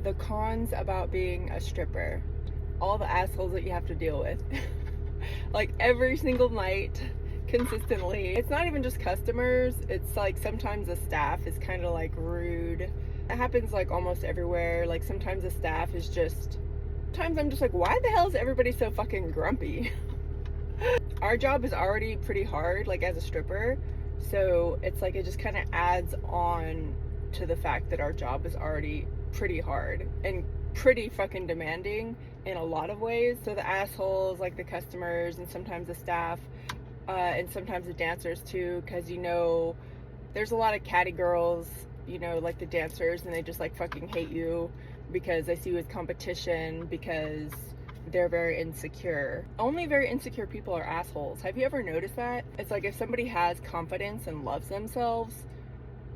the cons about being a stripper. All the assholes that you have to deal with. Like every single night, consistently. It's not even just customers, it's like sometimes the staff is kind of like rude. It happens like almost everywhere. Like sometimes the staff is just, sometimes I'm just like, why the hell is everybody so fucking grumpy? Our job is already pretty hard, like as a stripper, so it's like it just kind of adds on to the fact that our job is already pretty hard and pretty fucking demanding in a lot of ways. So the assholes, like the customers and sometimes the staff, and sometimes the dancers too, because you know there's a lot of catty girls, you know, like the dancers, and they just like fucking hate you because they see you as competition because they're very insecure. Only very insecure people are assholes. Have you ever noticed that? It's like if somebody has confidence and loves themselves,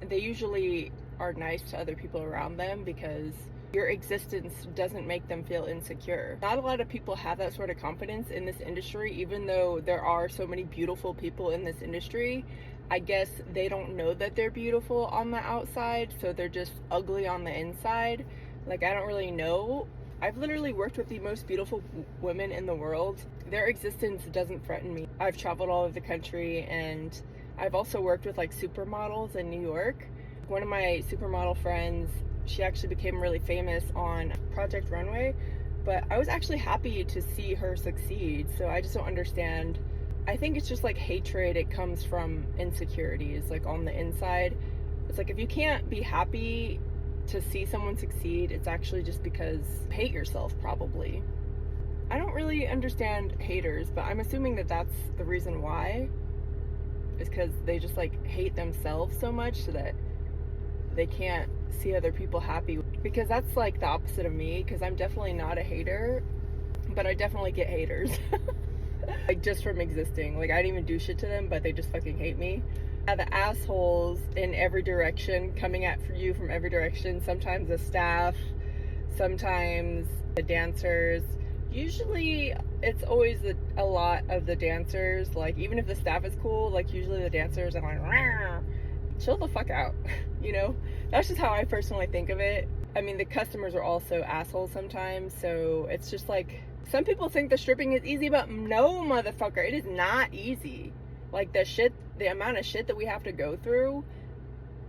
they usually are nice to other people around them because your existence doesn't make them feel insecure. Not a lot of people have that sort of confidence in this industry, even though there are so many beautiful people in this industry. I guess they don't know that they're beautiful on the outside, so they're just ugly on the inside. Like, I don't really know. I've literally worked with the most beautiful women in the world. Their existence doesn't threaten me. I've traveled all over the country, and I've also worked with like supermodels in New York. One of my supermodel friends, she actually became really famous on Project Runway, but I was actually happy to see her succeed. So I just don't understand. I think it's just like hatred. It comes from insecurities, like on the inside. It's like if you can't be happy to see someone succeed, it's actually just because you hate yourself, probably. I don't really understand haters, but I'm assuming that that's the reason why, is because they just like hate themselves so much so that they can't see other people happy. Because that's like the opposite of me, because I'm definitely not a hater, but I definitely get haters. Like just from existing. Like I didn't even do shit to them, but they just fucking hate me. The assholes in every direction, coming at you from every direction. Sometimes the staff, sometimes the dancers. Usually it's always a lot of the dancers. Like even if the staff is cool, like usually the dancers are like, rah, chill the fuck out. You know, that's just how I personally think of it. I mean, the customers are also assholes sometimes, so it's just like, some people think the stripping is easy, but no, motherfucker, it is not easy. Like the amount of shit that we have to go through,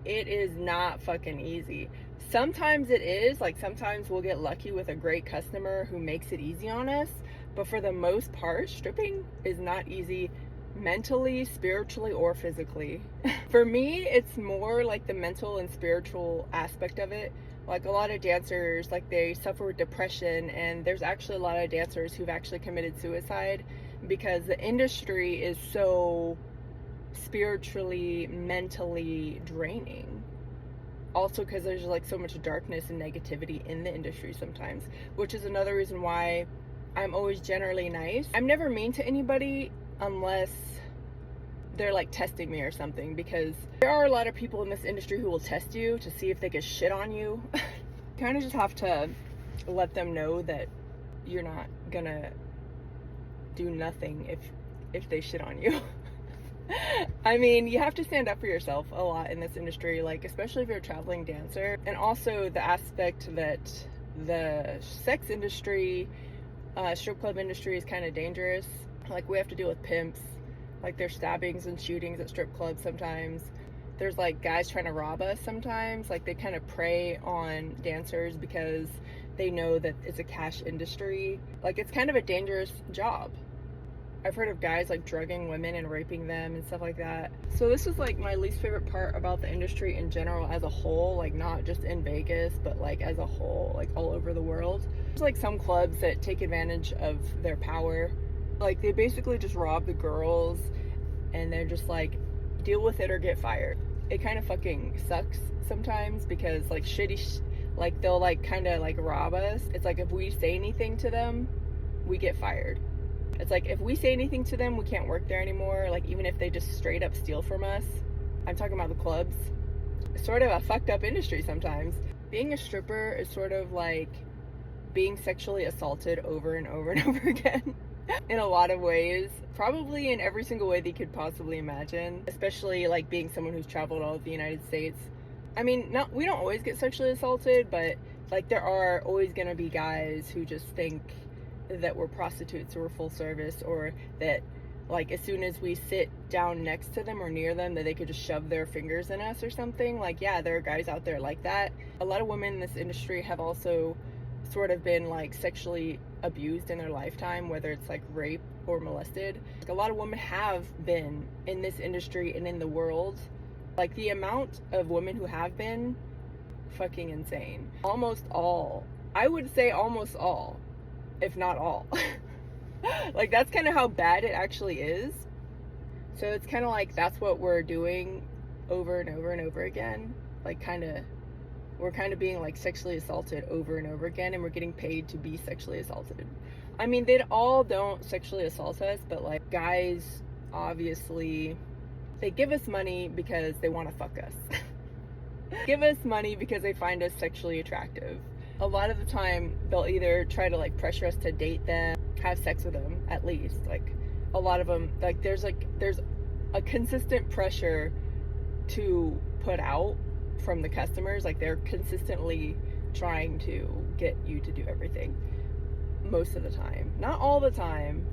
it is not fucking easy. Sometimes it is, like sometimes we'll get lucky with a great customer who makes it easy on us, but for the most part, stripping is not easy mentally, spiritually, or physically. For me, it's more like the mental and spiritual aspect of it. Like a lot of dancers, like they suffer with depression, and there's actually a lot of dancers who've actually committed suicide because the industry is so spiritually, mentally draining. Also because there's like so much darkness and negativity in the industry sometimes, which is another reason why I'm always generally nice. I'm never mean to anybody unless they're like testing me or something, because there are a lot of people in this industry who will test you to see if they can shit on you. Kind of just have to let them know that you're not gonna do nothing if they shit on you. I mean, you have to stand up for yourself a lot in this industry, like especially if you're a traveling dancer. And also the aspect that the sex industry, strip club industry is kind of dangerous. Like we have to deal with pimps. Like there's stabbings and shootings at strip clubs sometimes. There's like guys trying to rob us sometimes. Like they kind of prey on dancers because they know that it's a cash industry. Like it's kind of a dangerous job. I've heard of guys like drugging women and raping them and stuff like that. So this is like my least favorite part about the industry in general as a whole, like not just in Vegas, but like as a whole, like all over the world. There's like some clubs that take advantage of their power. Like they basically just rob the girls and they're just like, deal with it or get fired. It kind of fucking sucks sometimes because like like they'll like kind of like rob us. It's like if we say anything to them, we get fired. It's like if we say anything to them, we can't work there anymore. Like even if they just straight up steal from us. I'm talking about the clubs. It's sort of a fucked up industry sometimes. Being a stripper is sort of like being sexually assaulted over and over and over again. In a lot of ways, probably in every single way that you could possibly imagine, especially like being someone who's traveled all of the United States. I mean, we don't always get sexually assaulted, but Like, there are always going to be guys who just think that we're prostitutes or we're full service, or that, like, as soon as we sit down next to them or near them, that they could just shove their fingers in us or something. Like, yeah, there are guys out there like that. A lot of women in this industry have also sort of been, like, sexually abused in their lifetime, whether it's, like, rape or molested. Like, a lot of women have been in this industry and in the world. Like, the amount of women who have been, fucking insane. Almost all. I would say almost all, if not all. Like, that's kind of how bad it actually is. So it's kind of like that's what we're doing over and over and over again. Like, we're kind of being, like, sexually assaulted over and over again, and we're getting paid to be sexually assaulted. I mean, they all don't sexually assault us, but, like, guys, obviously, they give us money because they want to fuck us. Give us money because they find us sexually attractive. A lot of the time, they'll either try to, like, pressure us to date them, have sex with them, at least. Like, a lot of them, like, there's a consistent pressure to put out from the customers. Like, they're consistently trying to get you to do everything most of the time. Not all the time,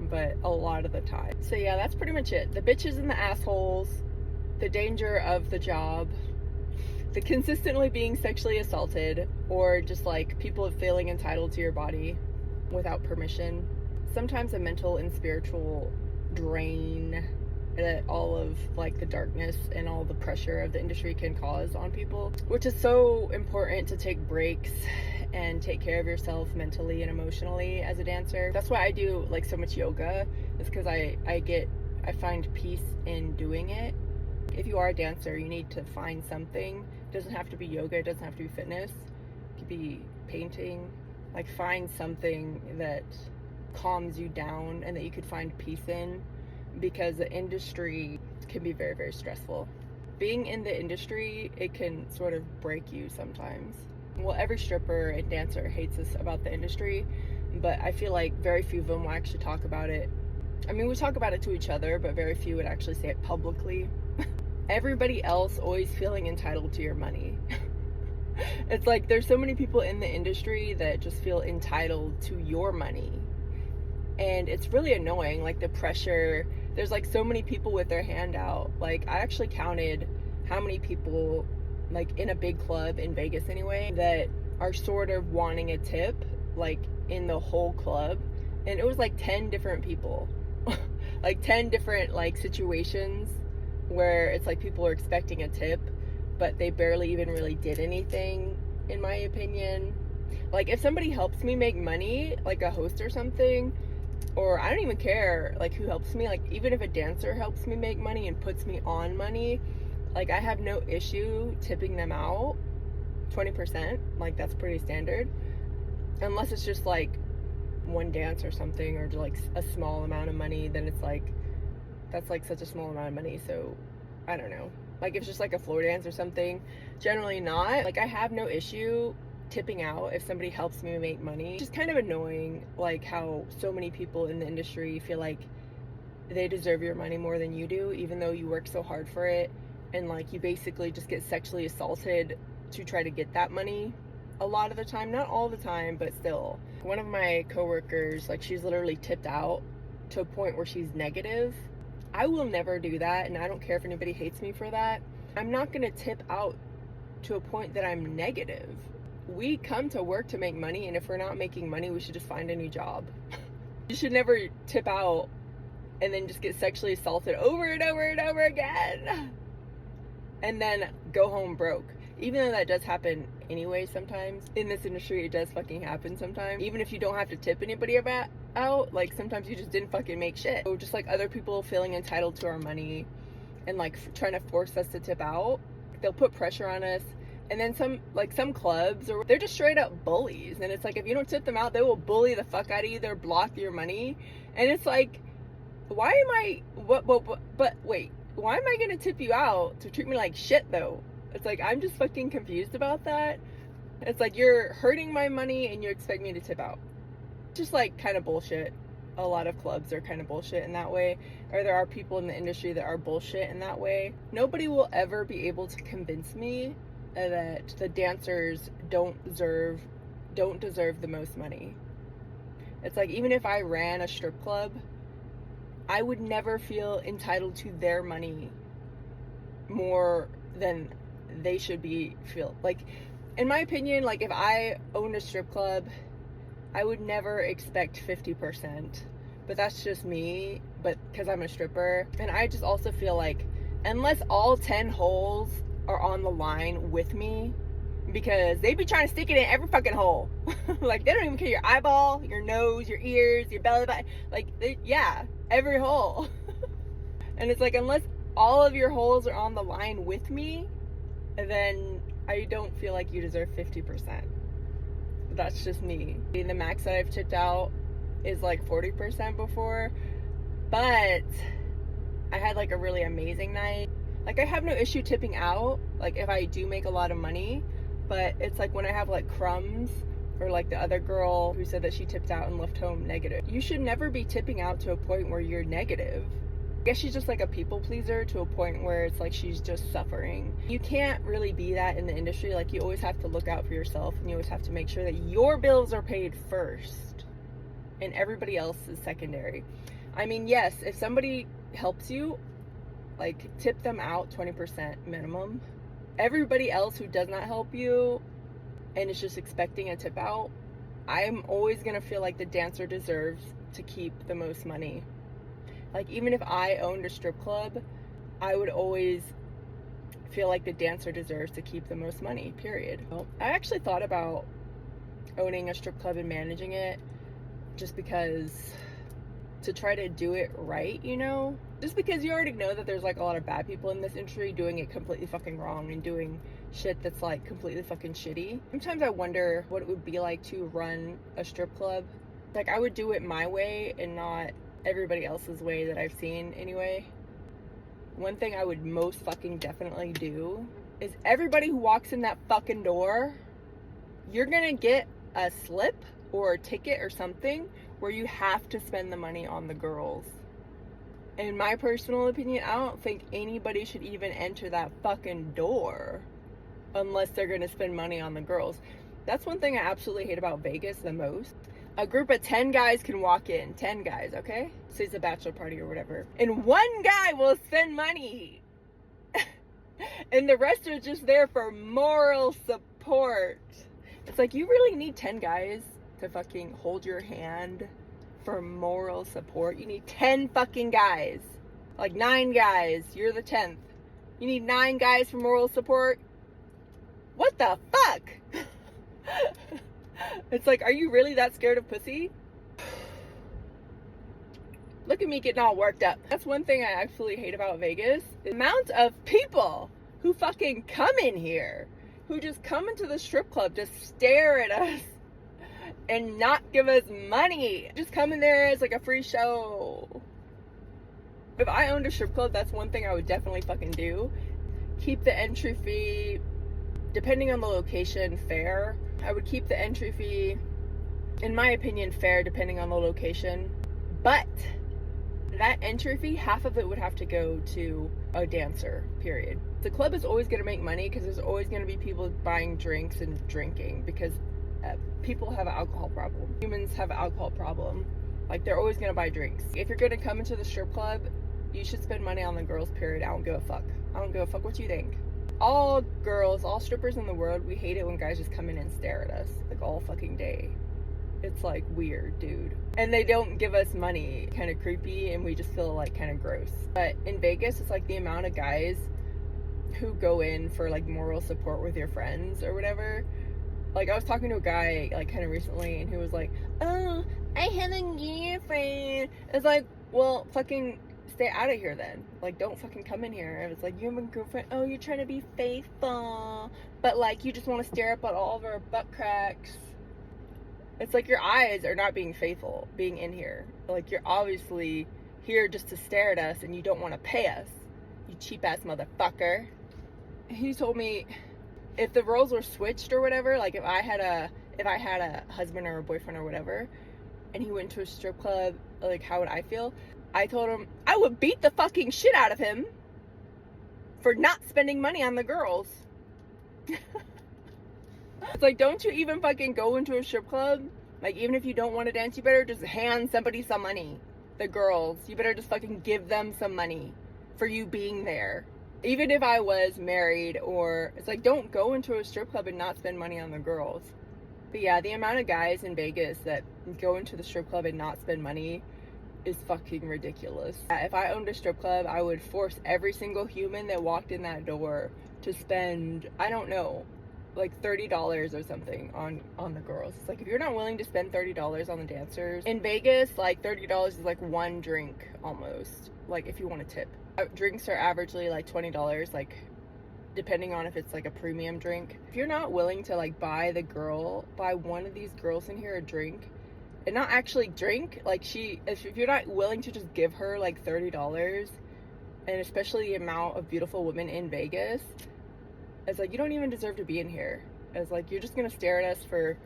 but a lot of the time. So yeah, that's pretty much it. The bitches and the assholes, the danger of the job, the consistently being sexually assaulted, or just, like, people feeling entitled to your body without permission. Sometimes a mental and spiritual drain that all of, like, the darkness and all the pressure of the industry can cause on people, which is so important to take breaks and take care of yourself mentally and emotionally as a dancer. That's why I do, like, so much yoga, is because I find peace in doing it. If you are a dancer, you need to find something. It doesn't have to be yoga, it doesn't have to be fitness. It could be painting. Like, find something that calms you down and that you could find peace in, because the industry can be very, very stressful. Being in the industry, it can sort of break you sometimes. Well, every stripper and dancer hates this about the industry, but I feel like very few of them will actually talk about it. I mean, we talk about it to each other, but very few would actually say it publicly. Everybody else always feeling entitled to your money. It's like there's so many people in the industry that just feel entitled to your money. And it's really annoying, like, the pressure. There's, like, so many people with their hand out. Like, I actually counted how many people, like, in a big club in Vegas anyway, that are sort of wanting a tip, like, in the whole club. And it was like 10 different people. Like 10 different, like, situations where it's like people are expecting a tip, but they barely even really did anything, in my opinion. Like, if somebody helps me make money, like a host or something, or I don't even care, like, who helps me, like, even if a dancer helps me make money and puts me on money, like, I have no issue tipping them out 20%. Like, that's pretty standard, unless it's just, like, one dance or something, or just, like, a small amount of money. Then it's like, that's, like, such a small amount of money. So I don't know, like, if it's just, like, a floor dance or something, generally not. Like, I have no issue tipping out if somebody helps me make money. It's just kind of annoying, like, how so many people in the industry feel like they deserve your money more than you do, even though you work so hard for it, and, like, you basically just get sexually assaulted to try to get that money a lot of the time. Not all the time, but still. One of my coworkers, like, she's literally tipped out to a point where she's negative. I will never do that, and I don't care if anybody hates me for that. I'm not gonna tip out to a point that I'm negative. We come to work to make money, and if we're not making money, we should just find a new job. You should never tip out and then just get sexually assaulted over and over and over again, and then go home broke. Even though that does happen anyway sometimes. In this industry, it does fucking happen sometimes. Even if you don't have to tip anybody out, like, sometimes you just didn't fucking make shit. So just, like, other people feeling entitled to our money and, like, trying to force us to tip out. They'll put pressure on us. And then some clubs, or they're just straight up bullies. And it's like, if you don't tip them out, they will bully the fuck out of you. They'll block your money. And it's like, why am I, but wait, why am I gonna tip you out to treat me like shit, though? It's like, I'm just fucking confused about that. It's like, you're hurting my money and you expect me to tip out. Just, like, kind of bullshit. A lot of clubs are kind of bullshit in that way, or there are people in the industry that are bullshit in that way. Nobody will ever be able to convince me that the dancers don't deserve the most money. It's like, even if I ran a strip club, I would never feel entitled to their money more than they should feel. Like, in my opinion, like, if I owned a strip club, I would never expect 50%. But that's just me, but because I'm a stripper. And I just also feel like, unless all 10 holes are on the line with me, because they be trying to stick it in every fucking hole. Like, they don't even care your eyeball, your nose, your ears, your belly button. Like, every hole. And it's like, unless all of your holes are on the line with me, then I don't feel like you deserve 50%. That's just me. The max that I've tipped out is like 40% before, but I had like a really amazing night. Like, I have no issue tipping out, like, if I do make a lot of money, but it's like when I have like crumbs, or like the other girl who said that she tipped out and left home negative. You should never be tipping out to a point where you're negative. I guess she's just like a people pleaser to a point where it's like she's just suffering. You can't really be that in the industry. Like, you always have to look out for yourself, and you always have to make sure that your bills are paid first and everybody else is secondary. I mean, yes, if somebody helps you, like, tip them out 20% minimum. Everybody else who does not help you and is just expecting a tip out, I'm always gonna feel like the dancer deserves to keep the most money. Like, even if I owned a strip club, I would always feel like the dancer deserves to keep the most money, period. Well, I actually thought about owning a strip club and managing it, just because, to try to do it right, you know? Just because you already know that there's like a lot of bad people in this industry doing it completely fucking wrong and doing shit that's like completely fucking shitty. Sometimes I wonder what it would be like to run a strip club. Like, I would do it my way and not everybody else's way that I've seen anyway. One thing I would most fucking definitely do is, everybody who walks in that fucking door, you're gonna get a slip or a ticket or something where you have to spend the money on the girls. In my personal opinion, I don't think anybody should even enter that fucking door unless they're gonna spend money on the girls. That's one thing I absolutely hate about Vegas the most. A group of 10 guys can walk in. 10 guys, okay? So it's a bachelor party or whatever. And one guy will spend money. And the rest are just there for moral support. It's like, you really need 10 guys to fucking hold your hand for moral support? You need 10 fucking guys. Like 9 guys. You're the 10th. You need 9 guys for moral support? What the fuck? It's like, are you really that scared of pussy? Look at me getting all worked up. That's one thing I absolutely hate about Vegas. The amount of people who fucking come in here, who just come into the strip club to stare at us and not give us money. Just come in there as like a free show. If I owned a strip club, that's one thing I would definitely fucking do. Keep the entry fee, depending on the location, fair. I would keep the entry fee, in my opinion, fair depending on the location. But that entry fee, half of it would have to go to a dancer, period. The club is always going to make money because there's always going to be people buying drinks and drinking, because people have an alcohol problem. Humans have an alcohol problem. Like, they're always going to buy drinks. If you're going to come into the strip club, you should spend money on the girls, period. I don't give a fuck. I don't give a fuck what you think. All girls, all strippers in the world, we hate it when guys just come in and stare at us, like, all fucking day. It's like weird, dude. And they don't give us money. Kind of creepy, and we just feel like kind of gross. But in Vegas, it's like the amount of guys who go in for like moral support with your friends or whatever. Like, I was talking to a guy like kind of recently, and he was like, oh, I have a girlfriend. It's like, well, fucking stay out of here then. Like, don't fucking come in here. And it's like, you have a girlfriend. Oh, you're trying to be faithful, but like, you just want to stare up at all of our butt cracks. It's like, your eyes are not being faithful being in here. Like, you're obviously here just to stare at us, and you don't want to pay us, you cheap ass motherfucker. He told me, if the roles were switched or whatever, like if I had a husband or a boyfriend or whatever, and he went to a strip club, like, how would I feel? I told him I would beat the fucking shit out of him for not spending money on the girls. It's like, don't you even fucking go into a strip club? Like, even if you don't want to dance, you better just hand somebody some money. The girls, you better just fucking give them some money for you being there. Even if I was married, or it's like, don't go into a strip club and not spend money on the girls. But yeah, the amount of guys in Vegas that go into the strip club and not spend money is fucking ridiculous. If I owned a strip club, I would force every single human that walked in that door to spend, I don't know, like $30 or something on the girls. It's like, if you're not willing to spend $30 on the dancers in Vegas, like $30 is like one drink almost, like if you want to tip. Drinks are averagely like $20, like depending on if it's like a premium drink. If you're not willing to like buy one of these girls in here a drink and not actually drink, like if you're not willing to just give her like $30, and especially the amount of beautiful women in Vegas, it's like, you don't even deserve to be in here. It's like, you're just gonna stare at us for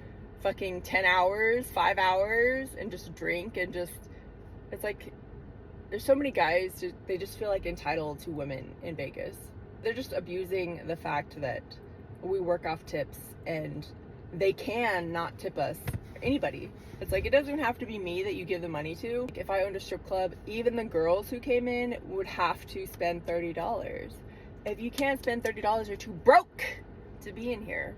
fucking 10 hours, 5 hours, and just drink and just, it's like, there's so many guys, they just feel like entitled to women in Vegas. They're just abusing the fact that we work off tips and they can not tip us, anybody. It's like, it doesn't have to be me that you give the money to. Like, if I owned a strip club, even the girls who came in would have to spend $30. If you can't spend $30, you're too broke to be in here.